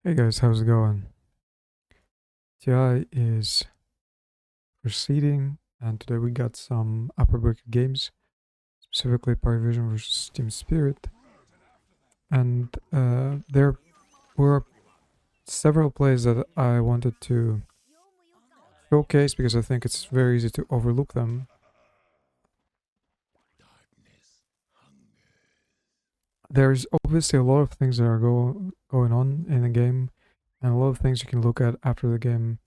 Hey guys, how's it going? TI is proceeding, and today we got some upper bracket games, specifically Parivision versus Team Spirit. And there were several plays that I wanted to showcase because I think it's very easy to overlook them. There's obviously a lot of things that are going on in the game, and a lot of things you can look at after the game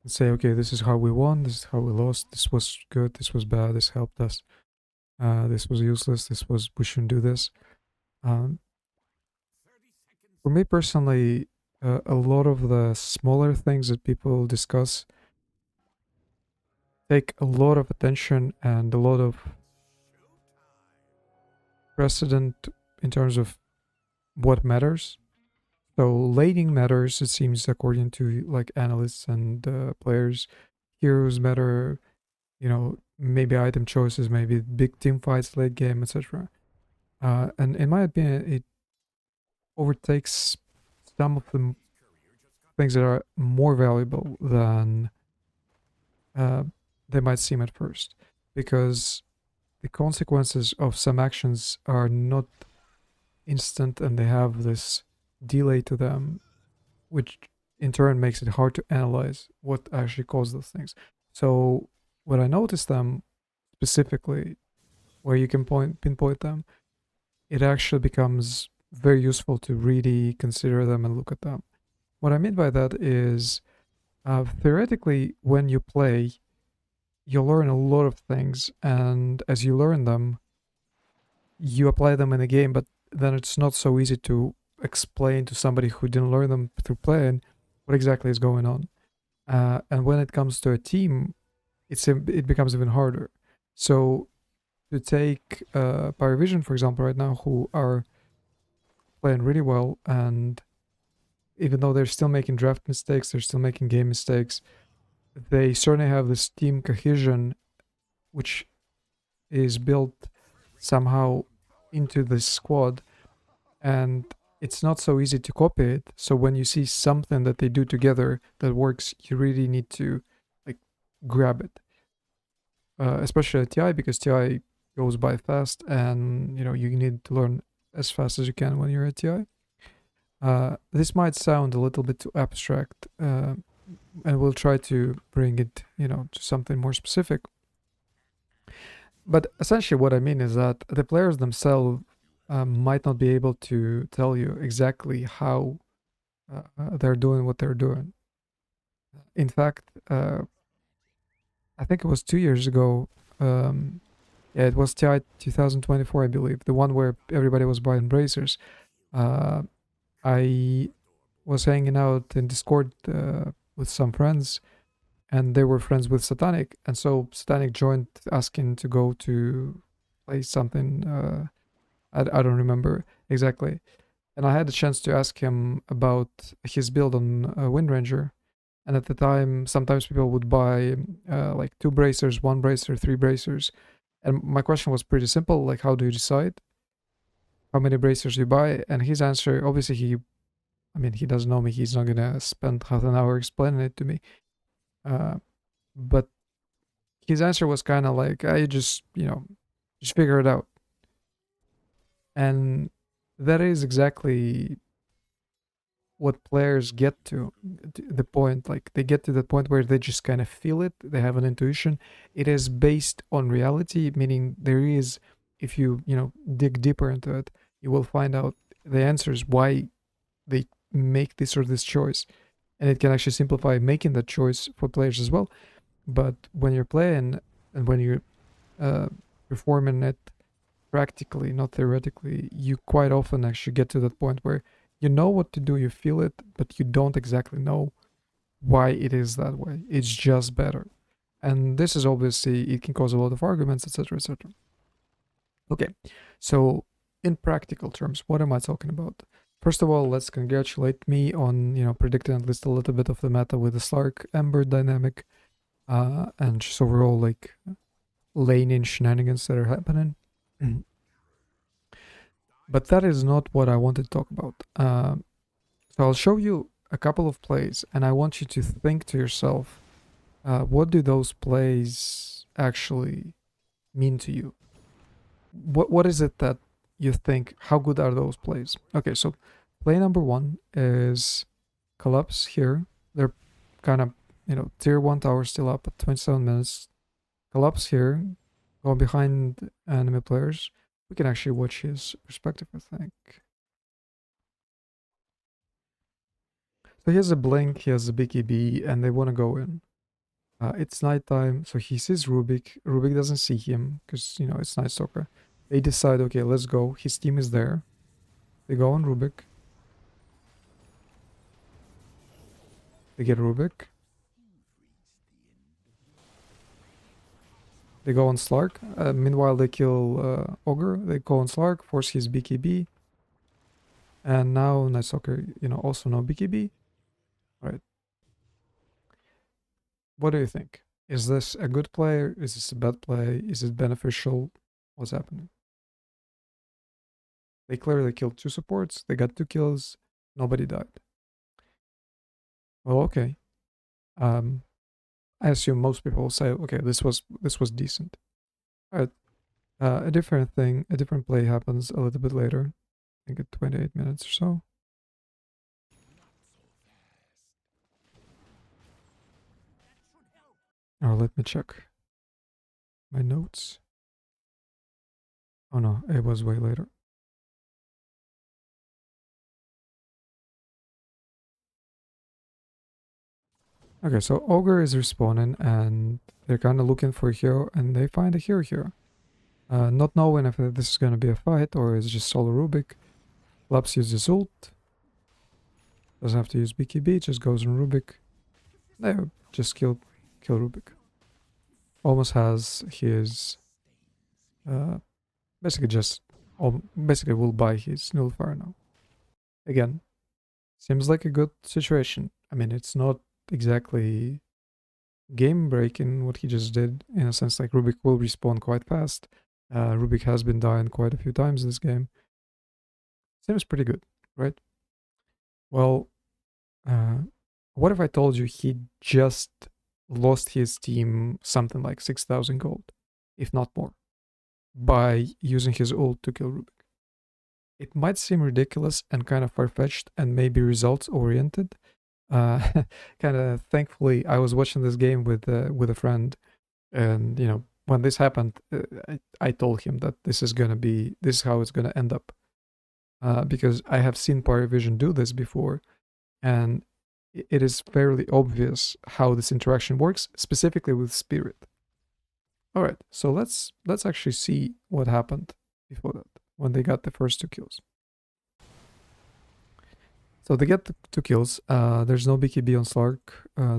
and say, okay, this is how we won, this is how we lost, this was good, this was bad, this helped us. This was useless. We shouldn't do this. Um, for me personally, a lot of the smaller things that people discuss take a lot of attention and a lot of precedent in terms of what matters. So laning matters, it seems, according to like analysts and players. Heroes matter, maybe item choices, maybe big team fights late game, etc. And in my opinion, it overtakes some of the things that are more valuable than uh, they might seem at first, because the consequences of some actions are not instant and they have this delay to them, which in turn makes it hard to analyze what actually caused those things. So when I notice them specifically, where you can pinpoint them, it actually becomes very useful to really consider them and look at them. What I mean by that is, theoretically, when you play, you learn a lot of things, and as you learn them, you apply them in a game, but then it's not so easy to explain to somebody who didn't learn them through playing what exactly is going on. And when it comes to a team, it becomes even harder. So to take Parivision, for example, right now, who are playing really well, and even though they're still making draft mistakes, they're still making game mistakes, they certainly have this team cohesion, which is built somehow into the squad, and it's not so easy to copy it. So when you see something that they do together that works, you really need to like grab it, especially at TI, because TI goes by fast, and you need to learn as fast as you can when you're at TI. This might sound a little bit too abstract, and we'll try to bring it to something more specific. But essentially, what I mean is that the players themselves might not be able to tell you exactly how they're doing what they're doing. In fact, I think it was 2 years ago. Yeah, it was TI 2024, I believe, the one where everybody was buying bracers. Uh, I was hanging out in Discord with some friends, and they were friends with Satanic, and so Satanic joined asking to go to play something. I don't remember exactly. And I had the chance to ask him about his build on Wind Ranger. And at the time, sometimes people would buy like two bracers, one bracer, three bracers. And my question was pretty simple, like, how do you decide how many bracers you buy? And his answer, obviously, I mean, he doesn't know me. He's not going to spend half an hour explaining it to me. Uh, but his answer was kind of like, I just figure it out. And that is exactly what players get to the point, like they get to the point where they just kind of feel it, they have an intuition. It is based on reality, meaning there is, if you dig deeper into it, you will find out the answers why they make this or this choice, and it can actually simplify making that choice for players as well. But when you're playing and when you're uh, performing it practically, not theoretically, you quite often actually get to that point where you know what to do, you feel it, but you don't exactly know why it is that way. It's just better. And this is obviously, it can cause a lot of arguments, etc., etc. Okay, so in practical terms, what am I talking about? First of all, let's congratulate me on predicting at least a little bit of the meta with the Slark Ember dynamic, and just overall like laning shenanigans that are happening. But that is not what I wanted to talk about. So I'll show you a couple of plays, and I want you to think to yourself, what do those plays actually mean to you? What is it that you think? How good are those plays? Okay, so play number one is collapse here. They're kind of, tier 1 tower still up at 27 minutes. Collapse here, go behind enemy players. We can actually watch his perspective, I think. So he has a blink, he has a big EB, and they want to go in. It's nighttime, so he sees Rubik. Rubik doesn't see him because, it's Night Stalker. They decide, okay, let's go. His team is there. They go on Rubik. They get Rubik. They go on Slark. Meanwhile, they kill Ogre. They go on Slark, force his BKB. And now Night Stalker, also no BKB. Alright. What do you think? Is this a good play? Is this a bad play? Is it beneficial? What's happening? They clearly killed 2 supports. They got 2 kills. Nobody died. Well, okay. I assume most people will say, okay, this was decent. Alright. A different play happens a little bit later. I think at 28 minutes or so. Oh, let me check my notes. Oh no, it was way later. Okay, so Ogre is respawning and they're kind of looking for a hero and they find a hero here. Not knowing if this is going to be a fight or it's just solo Rubik. Laps uses ult. Doesn't have to use BKB, just goes on Rubik. There, just kill Rubik. Almost has his basically will buy his nullifier now. Again, seems like a good situation. I mean, it's not exactly game breaking what he just did, in a sense. Like, Rubik will respawn quite fast. Rubik has been dying quite a few times this game. Seems pretty good, right? Well, what if I told you he just lost his team something like 6,000 gold, if not more, by using his ult to kill Rubik? It might seem ridiculous and kind of far-fetched and maybe results-oriented. Kind of thankfully, I was watching this game with a friend, and when this happened, I told him that this is how it's gonna end up, because I have seen Parivision do this before, and it is fairly obvious how this interaction works, specifically with Spirit. All right, so let's actually see what happened before that, when they got the first 2 kills. So they get the 2 kills. There's no BKB on Slark.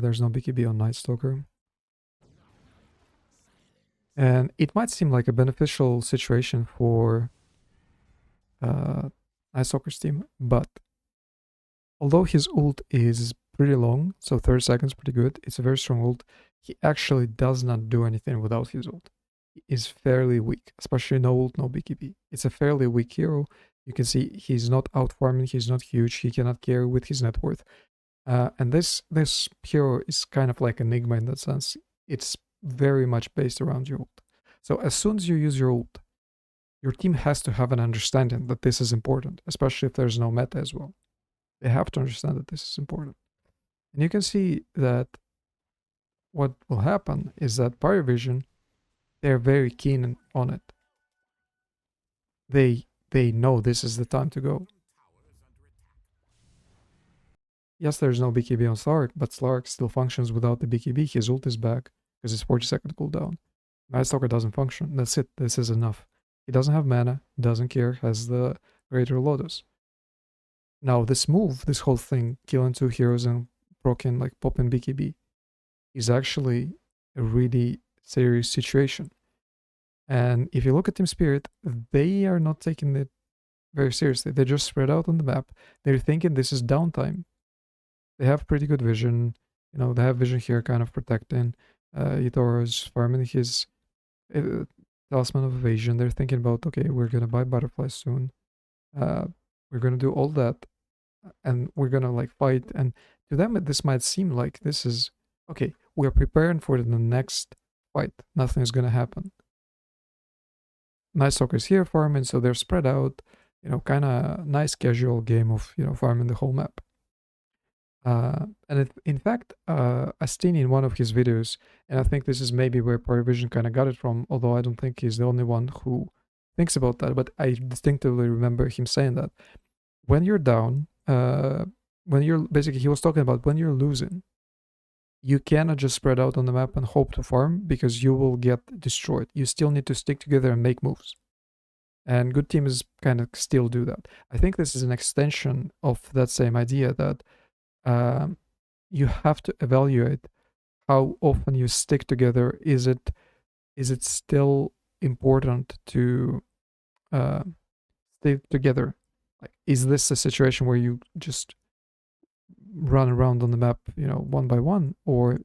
There's no BKB on Night Stalker. And it might seem like a beneficial situation for Night Stalker's team, but although his ult is pretty long, so 30 seconds, pretty good, it's a very strong ult, he actually does not do anything without his ult. He is fairly weak, especially no ult, no BKB. It's a fairly weak hero. You can see he's not out farming, he's not huge, he cannot carry with his net worth. And this hero is kind of like Enigma in that sense. It's very much based around your ult. So as soon as you use your ult, your team has to have an understanding that this is important, especially if there's no meta as well. They have to understand that this is important. And you can see that what will happen is that Parivision, they're very keen on it. They know this is the time to go. Yes, there's no BKB on Slark, but Slark still functions without the BKB. His ult is back because it's 40-second cooldown. Night Stalker doesn't function. That's it. This is enough. He doesn't have mana, doesn't care, has the Greater Lotus. Now, this move, this whole thing, killing 2 heroes and proccing, like popping BKB, is actually a really serious situation. And if you look at Team Spirit, they are not taking it very seriously. They're just spread out on the map. They're thinking this is downtime. They have pretty good vision. They have vision here kind of protecting. Yitoro's farming his Talisman of Evasion. They're thinking about, okay, we're going to buy butterflies soon. We're going to do all that. and we're gonna like fight. And to them, this might seem like this is okay. We're preparing for the next fight. Nothing's gonna happen. Night Stalker's here farming, so they're spread out. You know, kind of nice casual game of farming the whole map. In fact, Astini in one of his videos, and I think this is maybe where Parivision kind of got it from, although I don't think he's the only one who thinks about that, but I distinctively remember him saying that when you're down, when you're basically, he was talking about when you're losing, you cannot just spread out on the map and hope to farm because you will get destroyed. You still need to stick together and make moves. And good teams kind of still do that. I think this is an extension of that same idea that you have to evaluate how often you stick together. Is it still important to stay together? Like, is this a situation where you just run around on the map, one by one, or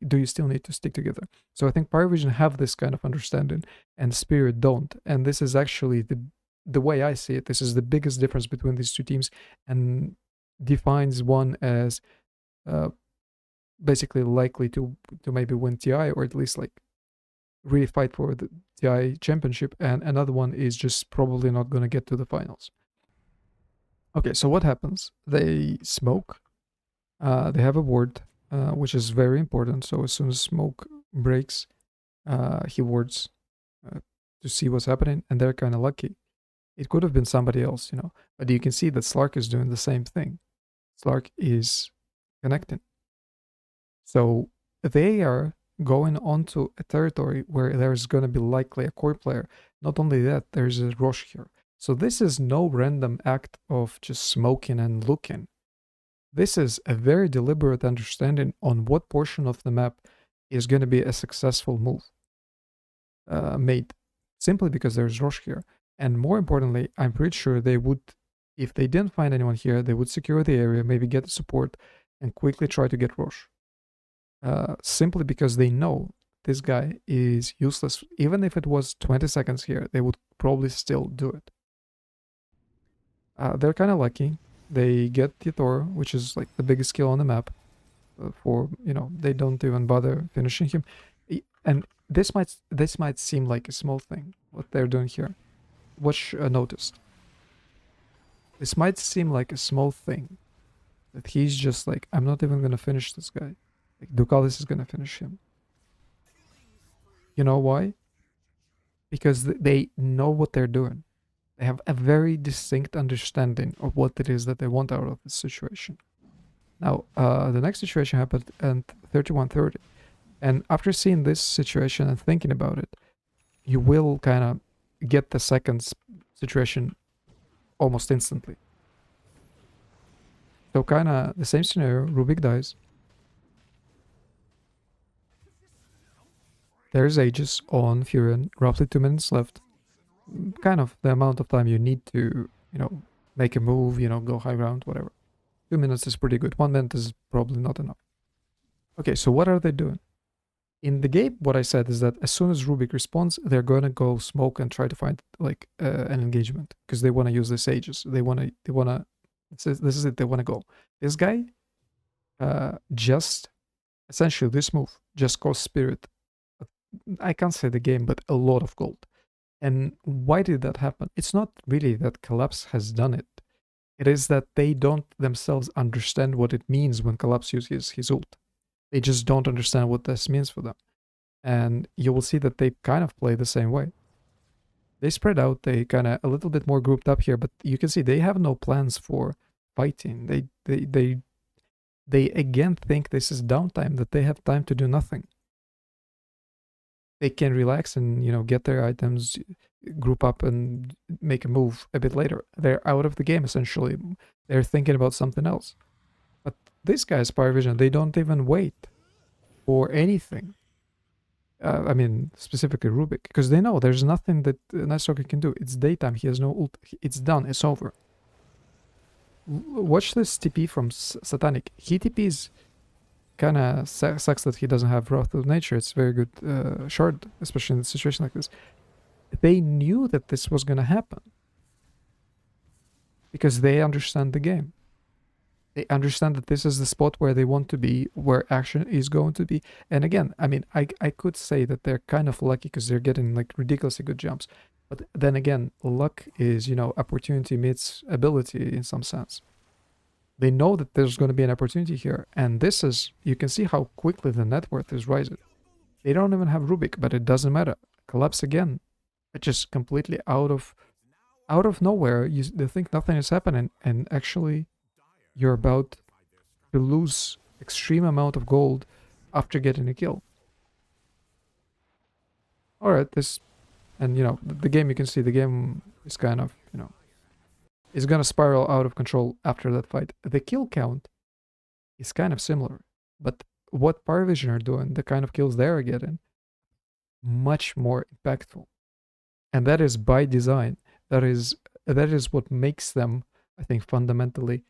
do you still need to stick together? So I think Parivision have this kind of understanding, and Spirit don't. And this is actually the way I see it. This is the biggest difference between these two teams, and defines one as basically likely to maybe win TI, or at least like really fight for the TI championship, and another one is just probably not going to get to the finals. Okay, so what happens? They smoke. They have a ward, which is very important. So as soon as smoke breaks, he wards to see what's happening, and they're kind of lucky. It could have been somebody else, but you can see that Slark is doing the same thing. Slark is connecting. So they are going onto a territory where there's going to be likely a core player. Not only that, there's a Rosh here. So this is no random act of just smoking and looking. This is a very deliberate understanding on what portion of the map is going to be a successful move made, simply because there's Rosh here. And more importantly, I'm pretty sure they would, if they didn't find anyone here, they would secure the area, maybe get the support, and quickly try to get Rosh. Simply because they know this guy is useless. Even if it was 20 seconds here, they would probably still do it. They're kind of lucky. They get the Thor, which is like the biggest skill on the map. They don't even bother finishing him. And this might seem like a small thing, what they're doing here. Watch noticed. This might seem like a small thing, that he's just like, I'm not even gonna finish this guy. Like, Ducalis is gonna finish him. You know why? Because they know what they're doing. They have a very distinct understanding of what it is that they want out of this situation. Now, the next situation happened at 31:30. And after seeing this situation and thinking about it, you will kind of get the second situation almost instantly. So kind of the same scenario, Rubik dies. There's Aegis on Furion, roughly 2 minutes left. Kind of the amount of time you need to, make a move, go high ground, whatever. 2 minutes is pretty good. 1 minute is probably not enough. Okay, so what are they doing? In the game, what I said is that as soon as Rubik responds, they're gonna go smoke and try to find like an engagement, because they want to use this Aegis. They wanna. This is it. They wanna go. This guy, just essentially this move just cost Spirit. I can't say the game, but a lot of gold. And why did that happen? It's not really that Collapse has done it. It is that they don't themselves understand what it means when Collapse uses his ult. They just don't understand what this means for them. And you will see that they kind of play the same way. They spread out, they kind of a little bit more grouped up here, but you can see they have no plans for fighting. They again think this is downtime, that they have time to do nothing. They can relax and, get their items, group up and make a move a bit later. They're out of the game, essentially. They're thinking about something else. But these guys, Parivision, they don't even wait for anything. I mean, specifically Rubik, because they know there's nothing that Night Stalker can do. It's daytime, he has no ult. It's done, it's over. Watch this TP from Satanic. He TPs. Kind of sucks that he doesn't have Wrath of Nature. It's very good shard, especially in a situation like this. They knew that this was going to happen because they understand the game. They understand that this is the spot where they want to be, where action is going to be. And again, I mean, I could say that they're kind of lucky because they're getting like ridiculously good jumps. But then again, luck is, opportunity meets ability in some sense. They know that there's going to be an opportunity here. And this is, you can see how quickly the net worth is rising. They don't even have Rubik, but it doesn't matter. Collapse again. It's just completely out of nowhere. They think nothing is happening, and actually you're about to lose extreme amount of gold after getting a kill. All right, and the game, you can see the game is kind of, is gonna spiral out of control after that fight. The kill count is kind of similar, but what Parivision are doing, the kind of kills they're getting, much more impactful, and that is by design. That is what makes them, I think, fundamentally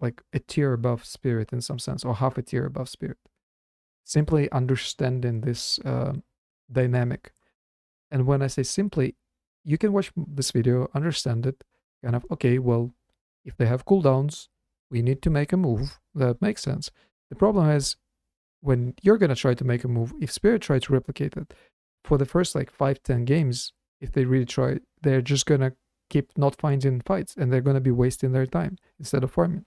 like a tier above Spirit in some sense, or half a tier above Spirit. Simply understanding this dynamic. And when I say simply, you can watch this video, understand it, kind of, okay, well, if they have cooldowns, we need to make a move. That makes sense. The problem is, when you're going to try to make a move, if Spirit try to replicate it, for the first like 5-10 games, if they really try, they're just going to keep not finding fights, and they're going to be wasting their time instead of farming.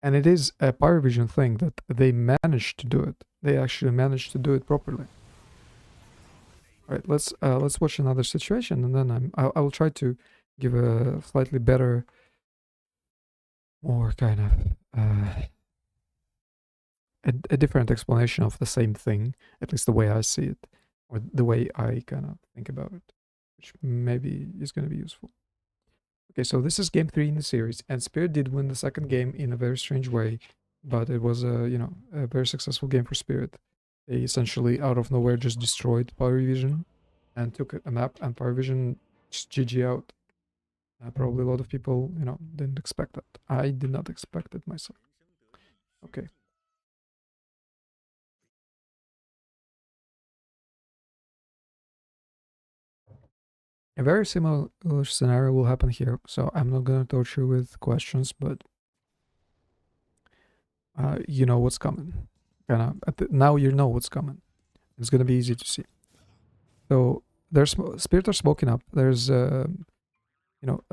And it is a Parivision thing that they managed to do it. They actually managed to do it properly. All right, let's watch another situation, and then I will try to give a slightly better, more kind of a different explanation of the same thing, at least the way I see it, or the way I kind of think about it, which maybe is going to be useful. Okay, so this is game 3 in the series, and Spirit did win the second game in a very strange way, but it was a very successful game for Spirit. They essentially out of nowhere just destroyed Parivision and took a map, and Parivision just GG out. Probably a lot of people, didn't expect that. I did not expect it myself. Okay. A very similar scenario will happen here, so I'm not gonna torture you with questions, but you know what's coming. Now you know what's coming. It's gonna be easy to see. So there's Spirit are smoking up. There's a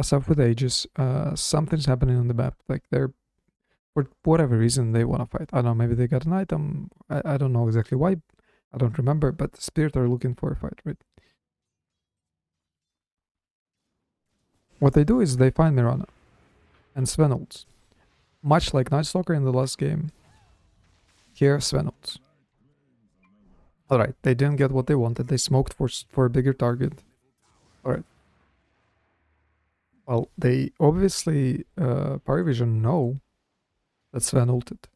sub with ages. Something's happening on the map. Like they're, for whatever reason, they want to fight. I don't know. Maybe they got an item. I don't know exactly why. I don't remember. But Spirit are looking for a fight, right? What they do is they find Mirana and Sven ults. Much like Night Stalker in the last game, here Sven ults. Alright, they didn't get what they wanted. They smoked for a bigger target. Alright. Well, they obviously, Parivision know that Sven ulted.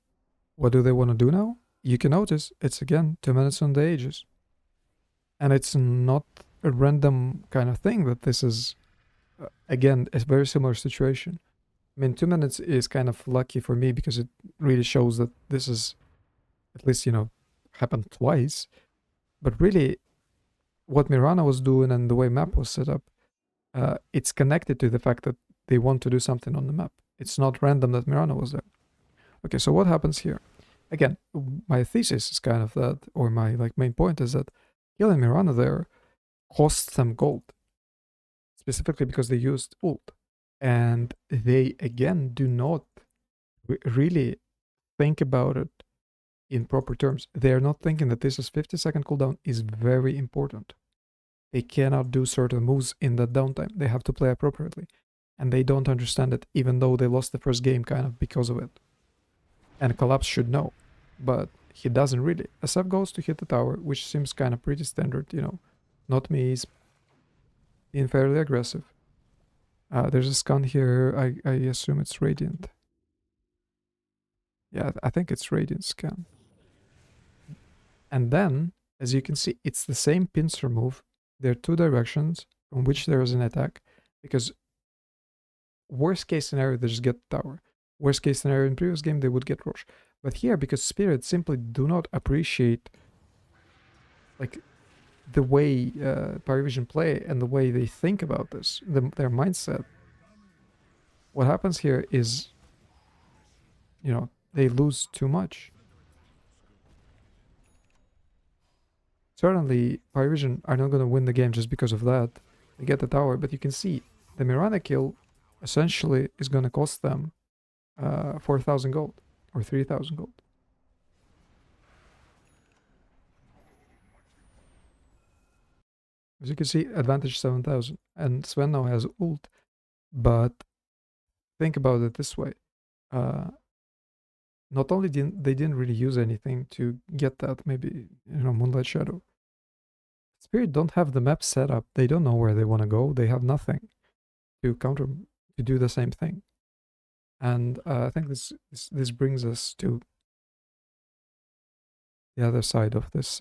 What do they want to do now? You can notice it's again 2 minutes on the ages. And it's not a random kind of thing that this is, again, a very similar situation. I mean, 2 minutes is kind of lucky for me because it really shows that this is, at least, happened twice. But really, what Mirana was doing and the way map was set up, it's connected to the fact that they want to do something on the map. It's not random that Mirana was there. Okay, so what happens here? Again, my thesis is kind of that, or my main point is that killing Mirana there costs them gold. Specifically because they used ult. And they, again, do not really think about it in proper terms. They are not thinking that this is 50-second cooldown is very important. They cannot do certain moves in that downtime. They have to play appropriately. And they don't understand it, even though they lost the first game kind of because of it. And Collapse should know. But he doesn't really. SF goes to hit the tower, which seems kind of pretty standard, Not me, he's being fairly aggressive. There's a scan here. I assume it's Radiant. Yeah, I think it's Radiant scan. And then, as you can see, it's the same pincer move. There are 2 directions from which there is an attack. Because worst case scenario, they just get the tower. Worst case scenario in previous game, they would get Roche. But here, because Spirit simply do not appreciate the way Parivision play and the way they think about this, their mindset, what happens here is they lose too much. Certainly, Parivision are not going to win the game just because of that. They get the tower, but you can see the Mirana kill essentially is going to cost them 4,000 gold or 3,000 gold. As you can see, advantage 7,000. And Sven now has ult, but think about it this way. Not only didn't really use anything to get that, maybe, Moonlight Shadow. Spirit don't have the map set up. They don't know where they want to go. They have nothing to counter, to do the same thing. And I think this brings us to the other side of this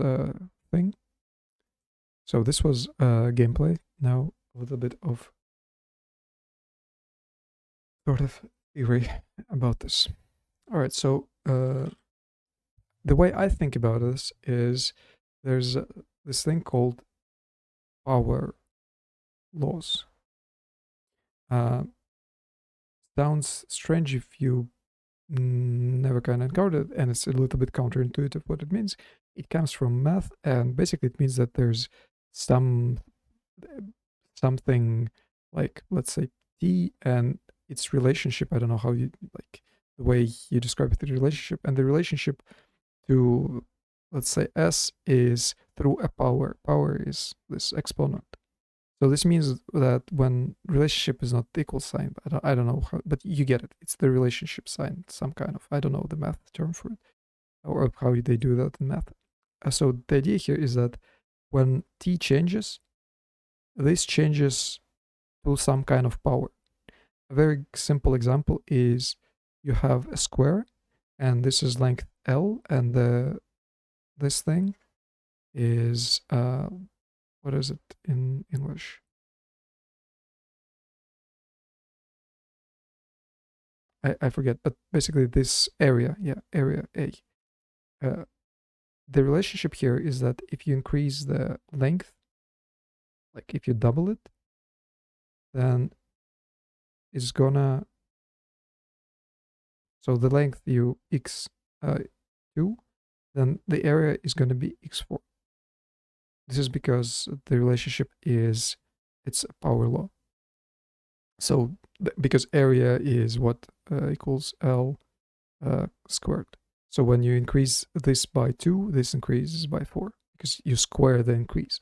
thing. So this was gameplay. Now a little bit of sort of theory about this. All right, so the way I think about this is there's this thing called power laws. Sounds strange if you never kind of encountered it, and it's a little bit counterintuitive what it means. It comes from math, and basically it means that there's something like, let's say, t and its relationship. I don't know how you like the way you describe the relationship, and the relationship to, let's say, s is through a power. Power is this exponent. So this means that when relationship is not equal sign, I don't know how, but you get it. It's the relationship sign, some kind of, I don't know the math term for it, or how they do that in math. So the idea here is that when t changes, this changes to some kind of power. A very simple example is you have a square, and this is length L, and this thing is what is it in English? I forget, but basically this area, area A. The relationship here is that if you increase the length, like if you double it, then it's gonna, so the length you x2, then the area is gonna be x4. This is because the relationship is, it's a power law. So because area is what equals L squared. So when you increase this by 2, this increases by 4 because you square the increase.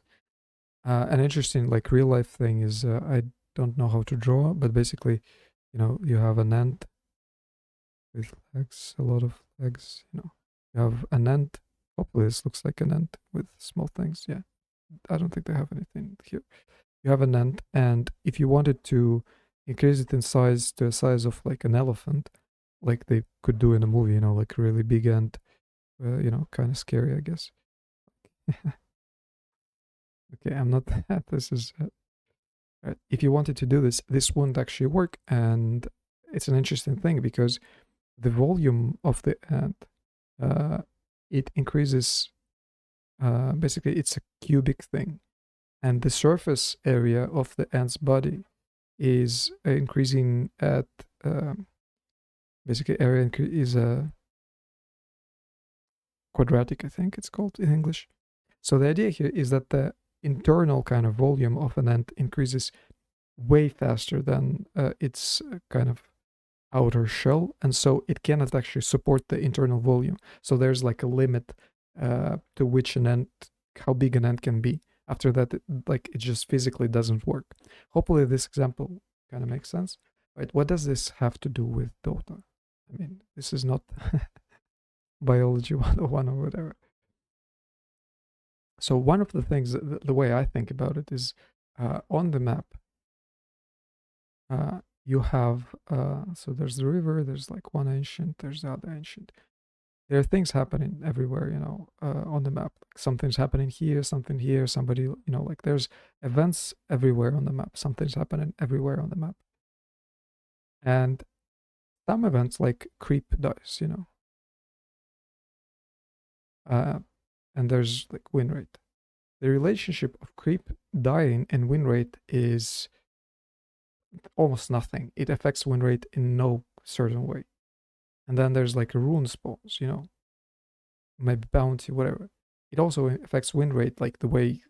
An interesting like real life thing is I don't know how to draw, but basically, you have an ant with legs, a lot of legs. You have an ant. Hopefully, this looks like an ant with small things. Yeah, I don't think they have anything here. You have an ant, and if you wanted to increase it in size to a size of like an elephant, like they could do in a movie, like a really big ant, kind of scary, I guess. Okay, I'm not that. This is. If you wanted to do this, this wouldn't actually work, and it's an interesting thing because the volume of the ant, it increases. Basically, it's a cubic thing, and the surface area of the ant's body is increasing at basically area is a quadratic, I think it's called in English. So the idea here is that the internal kind of volume of an ant increases way faster than its kind of outer shell, and so it cannot actually support the internal volume. So there's like a limit to which an ant, how big an ant can be. After that, it just physically doesn't work. Hopefully this example kind of makes sense. Right, what does this have to do with Dota? I mean, this is not biology 101 or whatever. So one of the things, the way I think about it is on the map, you have, so there's the river, there's like one ancient, there's the other ancient. There are things happening everywhere, on the map. Like something's happening here, something here, somebody, like there's events everywhere on the map. Something's happening everywhere on the map. And some events like creep dies, and there's like win rate. The relationship of creep dying and win rate is almost nothing. It affects win rate in no certain way. And then there's like rune spawns, maybe bounty, whatever. It also affects win rate, like the way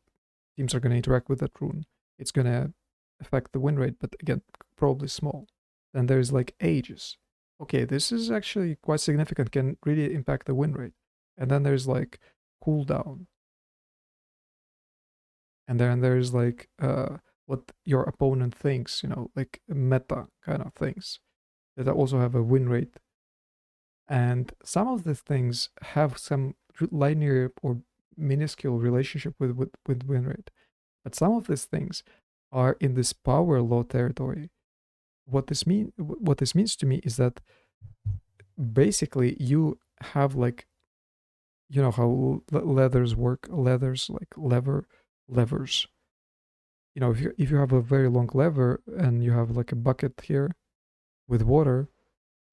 teams are going to interact with that rune. It's going to affect the win rate, but again, probably small. Then there's like ages. Okay, this is actually quite significant, can really impact the win rate. And then there's like cooldown. And then there's like what your opponent thinks, like meta kind of things that also have a win rate. And some of the things have some linear or minuscule relationship with win rate. But some of these things are in this power law territory. What this means to me is that basically you have like, how leathers work, leathers like levers. If you have a very long lever and you have like a bucket here with water,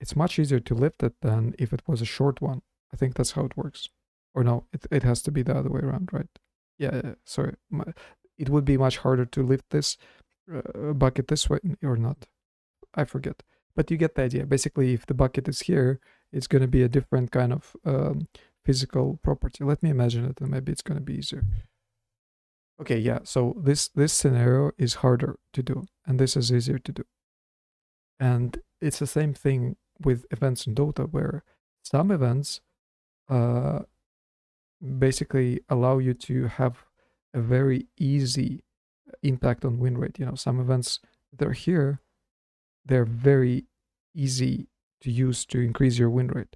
it's much easier to lift it than if it was a short one. I think that's how it works. Or no, it has to be the other way around, right? Yeah, sorry. It would be much harder to lift this bucket this way or not. I forget. But you get the idea. Basically, if the bucket is here, it's going to be a different kind of physical property. Let me imagine it, and maybe it's going to be easier. Okay, yeah. So this scenario is harder to do, and this is easier to do. And it's the same thing with events in Dota, where some events basically allow you to have a very easy impact on win rate. Some events that are here, they're very easy to use to increase your win rate.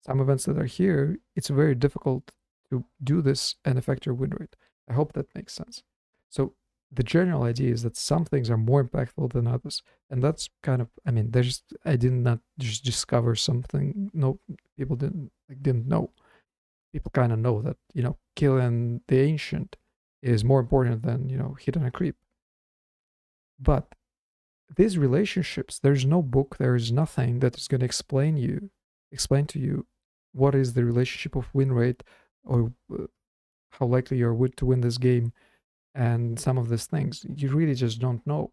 Some events that are here, it's very difficult to do this and affect your win rate. I hope that makes sense. So the general idea is that some things are more impactful than others. And that's kind of, I did not just discover something no people didn't know. People kind of know that, killing the ancient is more important than, hitting a creep. But these relationships, there's no book, there is nothing that is going to explain to you what is the relationship of win rate, or how likely you're to win this game, and some of these things. You really just don't know.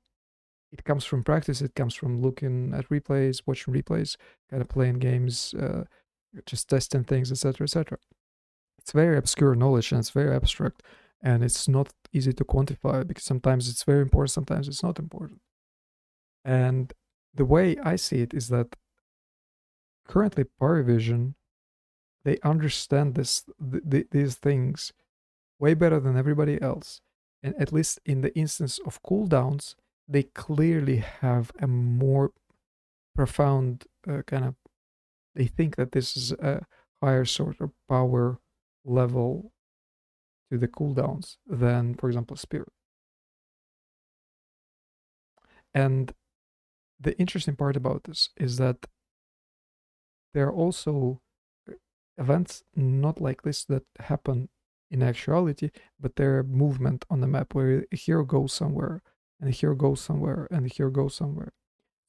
It comes from practice, it comes from looking at replays, watching replays, kind of playing games, just testing things, etc., etc. It's very obscure knowledge and it's very abstract, and it's not easy to quantify because sometimes it's very important, sometimes it's not important. And the way I see it is that currently Parivision, they understand these things way better than everybody else. And at least in the instance of cooldowns, they clearly have a more profound kind of, they think that this is a higher sort of power level to the cooldowns than, for example, Spirit. And the interesting part about this is that there are also events not like this that happen in actuality, but they're movement on the map where a hero goes somewhere and a hero goes somewhere and a hero goes somewhere.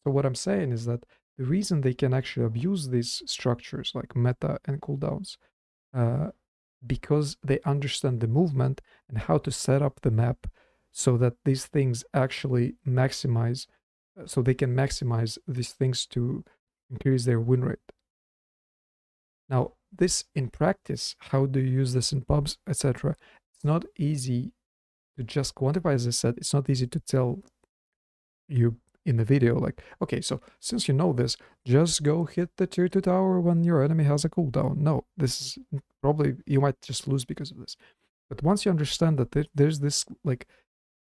So what I'm saying is that the reason they can actually abuse these structures like meta and cooldowns, because they understand the movement and how to set up the map so that these things actually maximize, so they can maximize these things to increase their win rate. Now, this in practice, how do you use this in pubs, etc.? It's not easy to just quantify, as I said. It's not easy to tell you in the video, like, okay, so since you know this, just go hit the tier 2 tower when your enemy has a cooldown. No, this is probably, you might just lose because of this. But once you understand that there's this like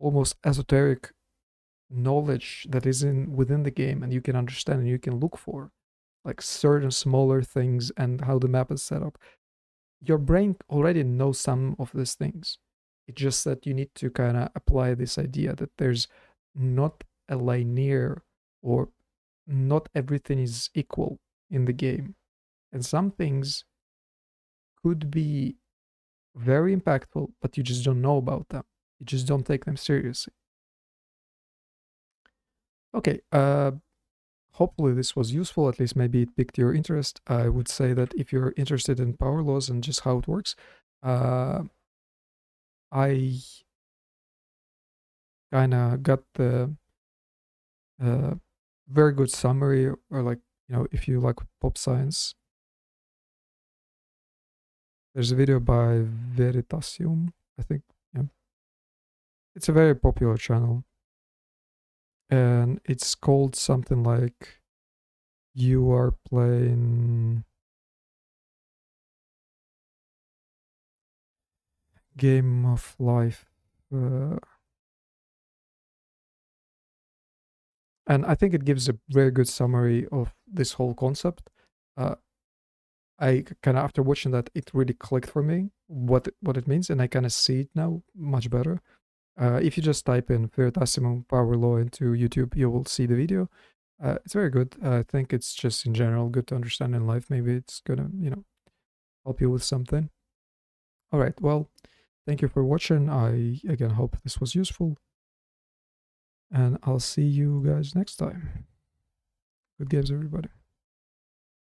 almost esoteric knowledge that is within the game, and you can understand and you can look for like certain smaller things and how the map is set up, your brain already knows some of these things. It's just that you need to kind of apply this idea that there's not a linear, or not everything is equal in the game. And some things could be very impactful, but you just don't know about them. You just don't take them seriously. Okay, hopefully this was useful. At least maybe it piqued your interest. I would say that if you're interested in power laws and just how it works, I kind of got the very good summary, or like if you like pop science, there's a video by Veritasium, I think. Yeah, it's a very popular channel, and it's called something like "You are playing Game of Life," and I think it gives a very good summary of this whole concept. Uh, I kind of, after watching that, it really clicked for me what it means, and I kind of see it now much better. If you just type in Veritasium power law into YouTube, you will see the video. It's very good. I think it's just in general good to understand in life. Maybe it's gonna, help you with something. All right. Well, thank you for watching. I again hope this was useful, and I'll see you guys next time. Good games, everybody.